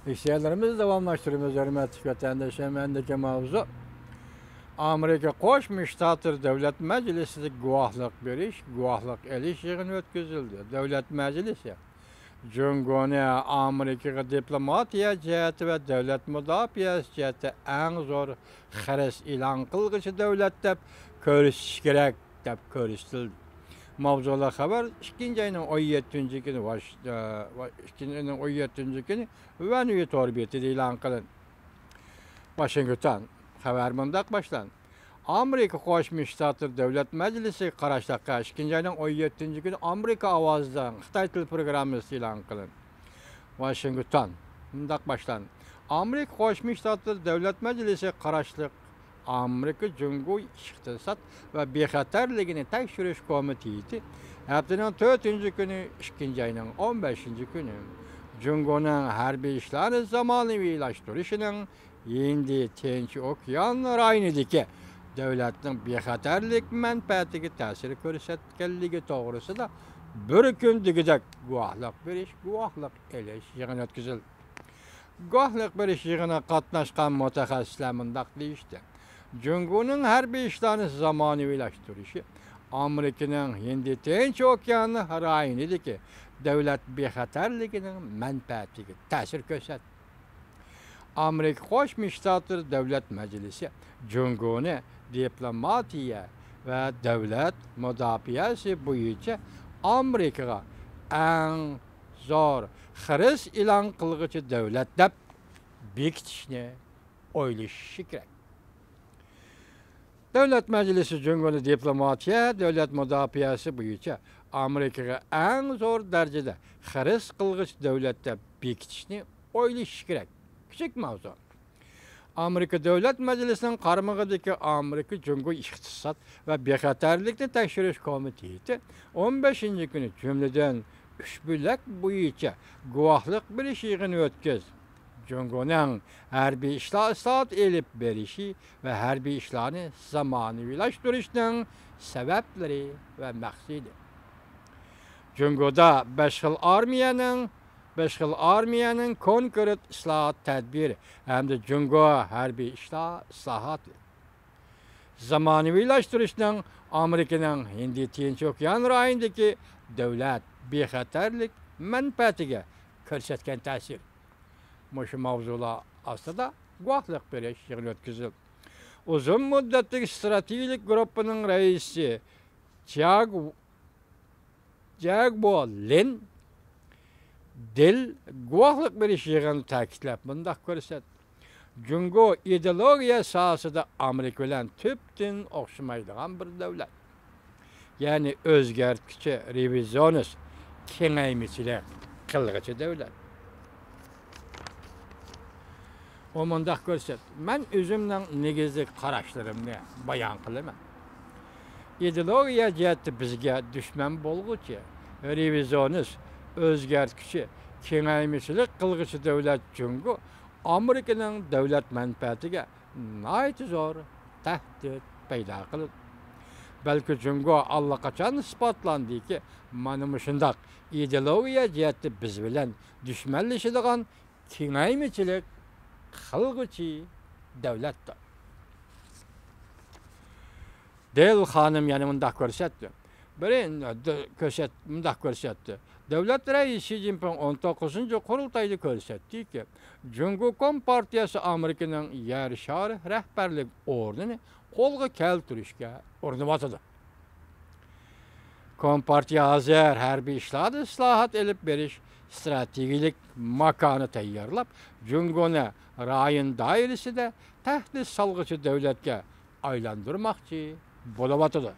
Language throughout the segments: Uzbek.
İşyerlerimizi davamlaştırıyoruz hürmetli vatandaşlarım. Bendeki mavzu Amerika Qo'shma Shtatlar Davlat Majlisida guvohlik elish yig'ini o'tkazildi. Davlat Majlisi Jungoni Amerikaga diplomatiya jihati va davlat mudofaasi jihati eng zo'r xaris e'lon qilg'ichi davlat deb ko'rish kerak deb ko'rsatildi. Mavzular xabar 2 ayning 17 kuni 2 ayning 17 kuni Vanüye torbiyeti e'lon qilindi. Washington xabar mundaq başlandı. Amerika Qo'shma Shtatlar Davlat Majlisi qarashliqqa 2 ayning 17 kuni Amerika ovozidan Xitoy til programmasi e'lon qilindi. Washington mundaq başlandı. Amerika Qo'shma Shtatlar Davlat Majlisi qarashliq Amerika Jungo iqtisod va bexatarligini tekshirish komiteti haftaning 4 kuni 2 ayning 15 kuni Jungoning harbiy ishlari zamonaviylashtirilishining Hindi Tinch okean rayonidagi davlatning bexatarlik manfaatiga ta'sir ko'rsatganligi to'g'risida bir kundagidek guvohlik elish yig'ini o'tkazildi. Guvohlik berish yig'inida qatnashgan mutaxassislar mundaq deyishdi. Jungoning harbiy ishlarni zamonaviylashtirilishi Amerikaning Hindi Tinch okeani rayonidagi davlat bexatarligining manfaatiga ta'sir ko'rsatdi. Amerika Qo'shma Shtatlar Davlat Majlisi Jungoni diplomatiya va davlat mudofaasi bo'yicha Amerikaga eng zo'r xaris e'lon qilg'ichi davlat deb bekitishni o'ylashi kerak. Davlat Majlisi Jungoni diplomatiya, davlat mudofaasi bo'yicha Amerikaga eng zo'r darajada xaris qilg'ich davlat deb bekitishni o'ylashi kerak. Küçük mavzu. Amerika Davlat Majlisining qaramog'idagi Amerika Jungo iqtisod va bexatarlikni tekshirish komiteti 15 kuni jumladan ushbular bo'yicha guvohlik berish yig'ini o'tkazdi. Jungoning harbiy ishlar islohot elib berishi va harbiy ishlarni zamonaviylashtırishning sabablari va maqsadi. Jungoda 5 xil armiyaning konkret islohot tadbiri hamda Jungo harbiy ishlar islohoti. Zamonaviylashtırishning Amerikaning Hindi Tinch okean rayonidagi davlat bexatarlik manfaatiga ko'rsatgan ta'sir. Mushu mavzular ostida guvohlik berish yig'ini o'tkazildi. Uzun muddatli strategik gruppaning raisi Jagbo Lin guvohlik berish yig'ini ta'kidlab mundaq ko'rsatdi. Jungo ideologiya sohasida Amerika bilan tubdan o'xshamaydigan bir davlat. Ya'ni o'zgartuvchi, revizionist, kengaymichilik qilg'ichi davlat. O mundaq ko'rsatdi. Men o'zimning negizli qarashlarimni bayon qilaman. Ideologiya jihati bizga dushman bo'lguchi, revizionist, o'zgartuvchi, kengaymichilik qilg'ichi davlat Jungo Amerikaning davlat manfaatiga nihoyat zo'r tahdid paydo qildi. Balki Jungo allaqachon isbotlandiki, mana shundoq ideologiya jihati biz bilan dushmanlashadigan kengaymichilik qilg'ichi davlatdir. Del xonim yana mundaq ko'rsatdi. Mundaq ko'rsatdi. Davlat raisi Xi Jinping 19 qurultayda ko'rsatdiki, Jungo Kompartiyasi Amerikaning yer shari rahbarlik o'rnini qo'lga keltirishga urinayotdi. Kompartiya hozir harbiy ishlarda islohot elib berish strategik makoni tayyorlab, Jungoni rayon doirasida tahdid solg'ichi davlatga aylantirmoqchi bo'layotdi.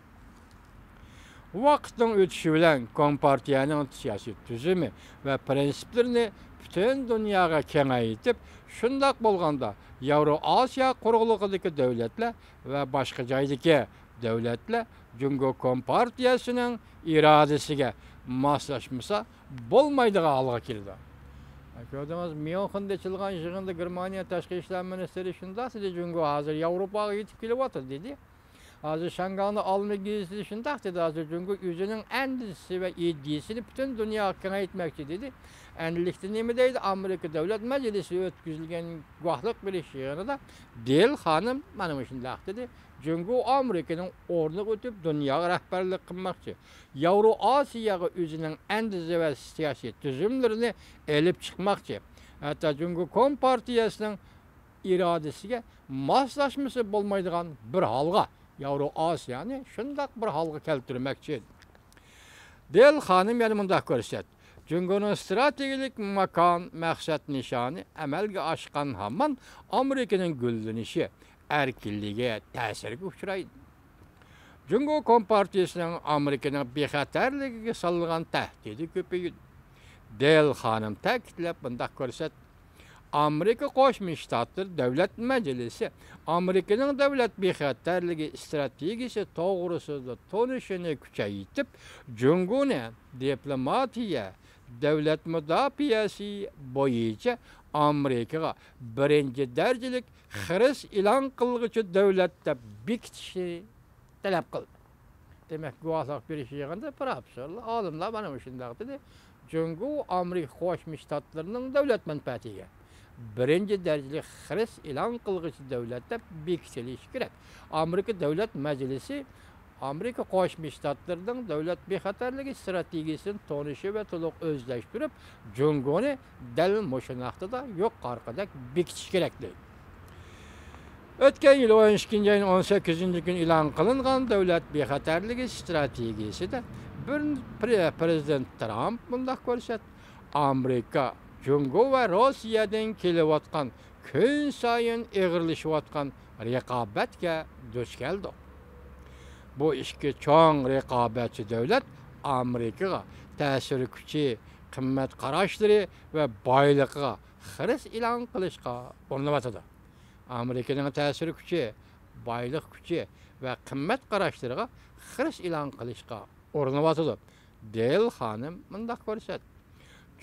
Vaqtning o'tishi bilan Kompartiyaning siyosiy tuzumi va prinsiplarini butun dunyoga kengaytirib, shundoq bo'lganda Yevroosiyo quruqligidagi davlatlar va boshqa joydagi davlatlar Jungo Kompartiyasining irodasiga moslashmasa bo'lmaydigan holga keldi. Ko'rdingiz, Myunxenda ochilgan yig'inda Germaniya tashqi ishlar ministri shunday dedi, Jungo hozir Yevropaga yetib kelyapti dedi. Hazır Şangay'ın almagisi şundaq dedi, hazır Cungo özünün endisi ve iddiasını bütün dünya hakkına etmekçi dedi. Endilikte nemi deydi? Amerika Devlet Meclisi ötküzülgen guahlık bir yığınıda Del hanım benim şundaq dedi. Cungo Amerika'nın ornu ötüp dünyaya rehberlik kılmakçı. Yavru Asya'ya özünün endisi ve siyasi tüzümlerini elip çıkmakçı. Hatta Cungo Kompartiyasının iradesiga moslaşması bolmaydigan bir halga Yavru Asya'ni şundaq bir halga keltirmekçi. Del hanım yani mundaq ko'rsat. Cungo'nun strategik makan, maqsad nishoni amalga oshgan hamon Amerikaning gullanishi, erkinligi ta'siriga uchraydi. Jungo Kompartiyasining Amerikaning bexatarligiga solgan tahdidi ko'paydi. Del hanım ta'kidlab mundaq ko'rsat. Amerika Qo'shma Shtatlar Davlat Majlisi Amerikaning davlat bexatarligi strategiyasi to'g'risida tonishini kuchaytirib, Jungoni diplomatiya, davlat mudofaasi bo'yicha Amerikaga birinchi darajalik xiris e'lon qilguvchi davlatda bekitishni talab qildi. Demak, guvohlik berish yig'inida professorlar, olimlar mana shunday dedi. Jungo Amerika Qo'shma Shtatlarining davlat manfaatiga birinci dereceli xiris e'lon qilguvchi davlatda bekitilishi kerak. Amerika Davlat Majlisi Amerika Qo'shma Shtatlarining davlat bexatarligi strategiyasini tonishi va to'liq o'zlashtirib, Jungoni dal mushu naqtada yo'q qarqadak bekitish kerak deydi. O'tgan yil 12-ayning 18-kuni e'lon qilingan davlat bexatarligi strategiyasida Prezident Trump bunday ko'rsatdi. Amerika Jungo va Rossiyadan kelayotgan kun sayin eg'irlashayotgan raqobatga duch keldi. Bu ikki cho'ng raqobatchi davlat Amerikaga ta'sir kuchi, qimmat qarashlari va boyligiga xiris e'lon qilishga urinayotdi. Amerikaning ta'sir kuchi, boylik kuchi va qimmat qarashlariga xiris e'lon qilishga urinayotdi. Del hanım bunday ko'rsatdi.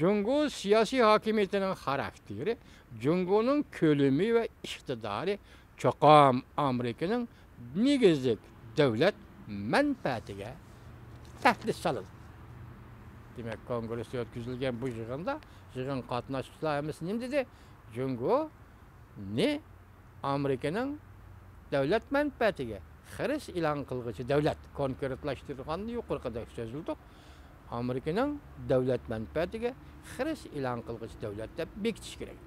Jungo siyasi hakimiyetining xarakteri, Jungoning ko'lami va iqtidori cho'qim Amerikaning negizlik davlat manfaatiga tahdid soladi. Demak, Kongressda o'tkazilgan bu yig'inda yig'in qatnashchilarimiz nima dedi? Jungo ne Amerikaning davlat manfaatiga xiris e'lon qilguvchi davlat konkretlashtirilganda yuqorida so'zildi. Amerikaning davlat manfaatiga xiris e'lon qilguvchi davlatda bekitish kerak.